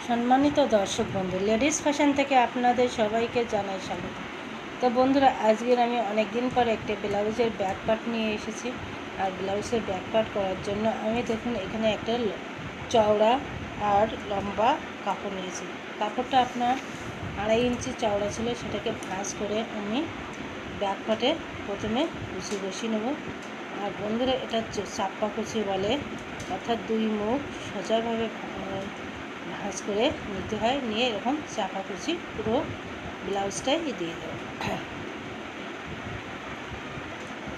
সম্মানিত দর্শক বন্ধু, লেডিস ফ্যাশন থেকে আপনাদের সবাইকে জানাই স্বাগত। তো বন্ধুরা, আজকের আমি অনেক দিন পর একটা ব্লাউজের ব্যাক পার্ট নিয়ে এসেছি। আর ব্লাউজের ব্যাক পার্ট করার জন্য আমি দেখুন এখানে একটা চওড়া আর লম্বা কাপড় নিয়েছি। কাপড়টা আপনার 2.5 ইঞ্চি চওড়া ছিল, সেটাকে ভাঁজ করে আমি ব্যাক পার্টে প্রথমে কুচি বসিয়ে নেব। আর বন্ধুরা, এটা চাপ্পা কুচি বলে, অর্থাৎ 2 মুখ সোজাভাবে ভাঁজ করে নিতে হয়। নিয়ে এরকম চাপা কুচি পুরো ব্লাউজটাই দিয়ে দেবো।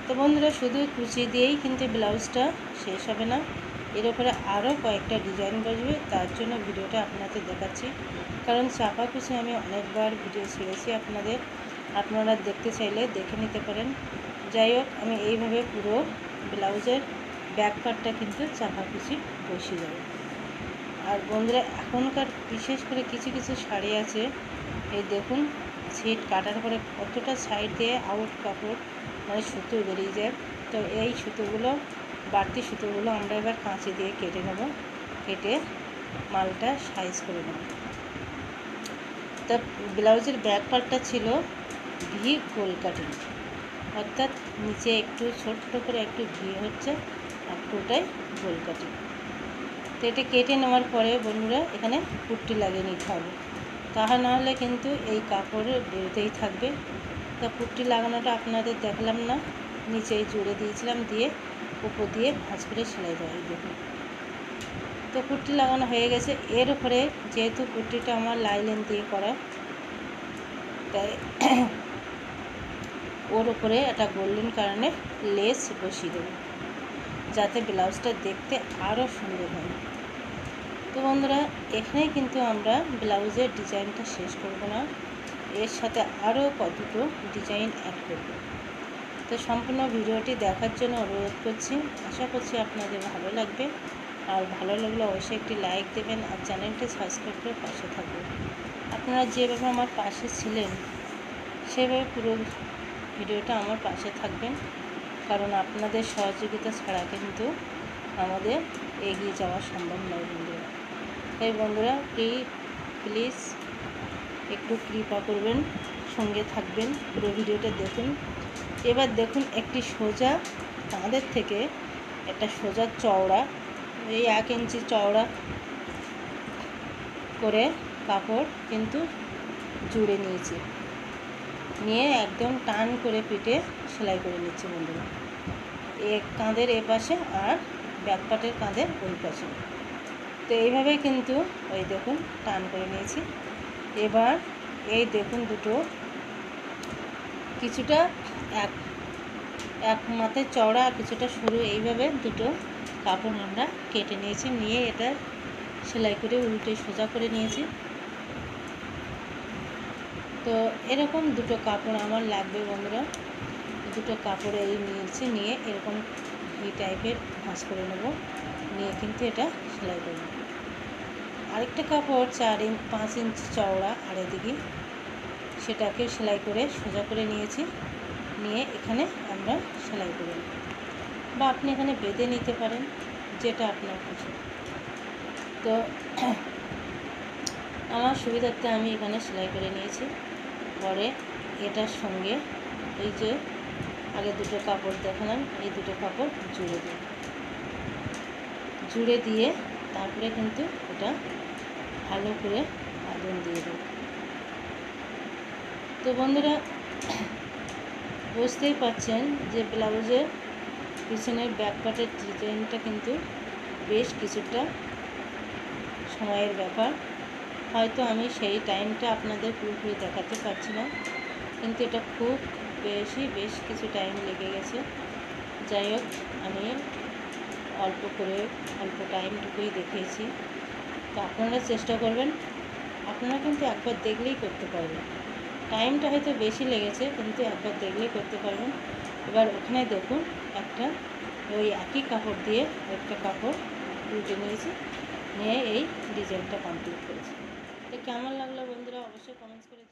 তো বন্ধুরা, শুধু কুচি দিয়েই কিন্তু ব্লাউজটা শেষ হবে না, এর উপরে আরও কয়েকটা ডিজাইন বসবে। তার জন্য ভিডিওটা আপনাদের দেখাচ্ছি, কারণ চাপা কুচি আমি অনেকবার ভিডিও ছেড়েছি আপনারা দেখতে চাইলে দেখে নিতে পারেন। যাই হোক, আমি এইভাবে পুরো ব্লাউজের ব্যাক পার্টটা কিন্তু চাপা কুচি বসিয়ে দেবো। আর বন্ধুরা, এখনকার বিশেষ করে কিছু কিছু শাড়ি আছে, এই দেখুন ছিট কাটার পরে কতটা সাইড দিয়ে আউট কাপড় মানে সুতো বেরিয়ে যায়। তো এই সুতোগুলো, বাড়তি সুতোগুলো আমরা এবার কাঁচি দিয়ে কেটে নেব। কেটে মালটা সাইজ করে নেব। তা ব্লাউজের ব্যাক পার্টটা ছিল ভি গোল কাটিং, অর্থাৎ নিচে একটু ছোট্ট করে একটু ভি হচ্ছে আর পুরোটাই গোল কাটিং। তো এটা কেটে নেওয়ার পরে বন্ধুরা, এখানে পুট্টি লাগিয়ে নিতে হবে, তাহা না হলে কিন্তু এই কাপড়ে বেরোতেই থাকবে। তা পুট্টি লাগানোটা আপনাদের দেখলাম না, নিচেই জুড়ে দিয়েছিলাম, দিয়ে উপর দিয়ে ভাঁজ করে সেলাই দেওয়া। দেখুন, তো পুট্টি লাগানো হয়ে গেছে। এর উপরে যেহেতু পুট্টিটা আমার লাইলেন দিয়ে করা, তাই ওর উপরে একটা গোল্ডেন কারণে লেস বসিয়ে দেবো, যাতে ব্লাউজটা দেখতে আরও সুন্দর হয়। তো বন্ধুরা, এখানেই কিন্তু আমরা ব্লাউজের ডিজাইনটা শেষ করব না, এর সাথে আরও কতগুলো ডিজাইন অ্যাড করব। তো সম্পূর্ণ ভিডিওটি দেখার জন্য অনুরোধ করছি। আশা করছি আপনাদের ভালো লাগবে। আর ভালো লাগলে অবশ্যই একটি লাইক দেবেন আর চ্যানেলটি সাবস্ক্রাইব করে পাশে থাকবেন। আপনারা যেভাবে আমার পাশে ছিলেন সেভাবে পুরো ভিডিওটা আমার পাশে থাকবেন, কারণ আপনাদের সহযোগিতা ছাড়া কিন্তু আমাদের এগিয়ে যাওয়া সম্ভব নয় বন্ধুরা। তাই বন্ধুরা, প্লিজ একটু কৃপা করবেন, সঙ্গে থাকবেন, পুরো ভিডিওটা দেখুন। এবার দেখুন, একটি সোজা কাঁধের থেকে একটা সোজা চওড়া, এই 1 ইঞ্চি চওড়া করে কাপড় কিন্তু জুড়ে নিয়েছি। নিয়ে একদম টান করে পিঠে সেলাই করে নিচ্ছি বন্ধুরা, কাঁধের এ পাশে আর ব্যাক পার্টের কাঁধের ওই পাশে। তো এইভাবে কিন্তু ওই দেখুন টান করে নিয়েছি। এবার এই দেখুন দুটো কিছুটা এক মাথায় চওড়া আর কিছুটা সরু, এইভাবে দুটো কাপড় আমরা কেটে নিয়েছি। নিয়ে এটা সেলাই করে উল্টে সোজা করে নিয়েছি। তো এরকম দুটো কাপড় আমার লাগবে বন্ধুরা। দুটো কাপড় এই নিয়েছি, নিয়ে এরকম এই টাইপের ভাঁজ করে নেব, নিয়ে কিন্তু এটা সেলাই করে নেব। আরেকটা কাপড় 5 ইঞ্চি চওড়া আর এদিকে, সেটাকে সেলাই করে সোজা করে নিয়েছি। নিয়ে এখানে আমরা সেলাই করে নেব, বা আপনি এখানে বেঁধে নিতে পারেন, যেটা আপনার খুশি। তো আমার সুবিধার্থে আমি এখানে সেলাই করে নিয়েছি। পরে এটার সঙ্গে এই যে আগে দুটো কাপড় দেখালাম, এই দুটো কাপড় জুড়ে দিয়ে তারপরে কিন্তু এটা ভালো করে আগুন দিয়ে দেব। তো বন্ধুরা, বুঝতেই পারছেন যে ব্লাউজের পিছনের ব্যাক পার্টের ডিজাইনটা কিন্তু বেশ কিছুটা সময়ের ব্যাপার। হয়তো আমি সেই টাইমটা আপনাদের পুরোপুরি দেখাতে পারছি না, কিন্তু এটা খুব বেশ কিছু টাইম লেগে গেছে। যাই হোক, আমি অল্প টাইমটুকুই দেখিয়েছি। তো আপনারা চেষ্টা করবেন, আপনারা কিন্তু একবার দেখলেই করতে পারবেন। টাইমটা হয়তো বেশি লেগেছে, কিন্তু একবার দেখলেই করতে পারবেন। এবার ওখানে দেখুন একটা ওই একই কাপড় দিয়ে একটা কাপড় উল্টে নিয়েছি, নিয়ে এই ডিজাইনটা কমপ্লিট করেছি। তো কেমন লাগলো বন্ধুরা, অবশ্যই কমেন্টস করে